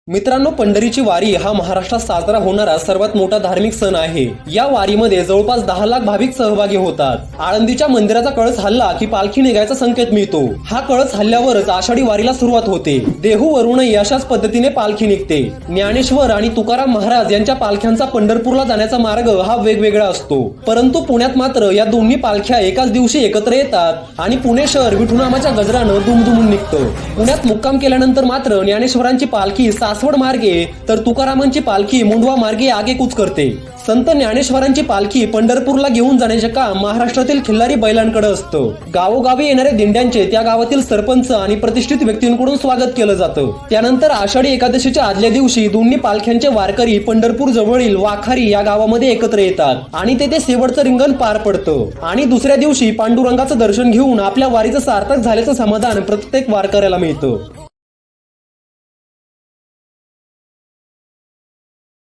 मित्रांनो, पंढरीची वारी हा महाराष्ट्रात साजरा होणारा सर्वात मोठा धार्मिक सण आहे। या वारीमध्ये जवळपास 10 लाख भाविक सहभागी होतात। आळंदीच्या मंदिराचा कळस हल्ला की पालखी निघायचा संकेत मिळतो। हा कळस हल्ल्यावरच आषाढी वारीला सुरुवात होते। देहूवरूनही अशाच पद्धतीने पालखी निघते। ज्ञानेश्वर आणि तुकाराम महाराज यांच्या पालख्यांचा पंढरपूरला जाण्याचा मार्ग हा वेगवेगळा असतो, परंतु पुण्यात मात्र या दोन्ही पालख्या एकाच दिवशी एकत्र येतात आणि पुणे शहर विठुनामाच्या गजरानं दुमदुमून निघतं। पुण्यात मुक्काम केल्यानंतर मात्र ज्ञानेश्वरांची पालखी सासवड मार्गे तर तुकारामांची पालखी मुंढवा मार्गे आगेकूच करते। संत ज्ञानेश्वरांची पालखी पंढरपूरला घेऊन जाण्याचे काम महाराष्ट्रातील खिल्लारी बैलांकडे असतं। गावोगावी येणाऱ्या दिंड्यांचे त्या गावातील सरपंच आणि प्रतिष्ठित व्यक्तींकडून स्वागत केलं जातं। त्यानंतर आषाढी एकादशीच्या आदल्या दिवशी दोन्ही पालख्यांचे वारकरी पंढरपूर जवळील वाखारी या गावामध्ये एकत्र येतात आणि तेथे शेवटचं रिंगण पार पडतं आणि दुसऱ्या दिवशी पांडुरंगाचं दर्शन घेऊन आपल्या वारीचं सार्थक झाल्याचं समाधान प्रत्येक वारकऱ्याला मिळतं।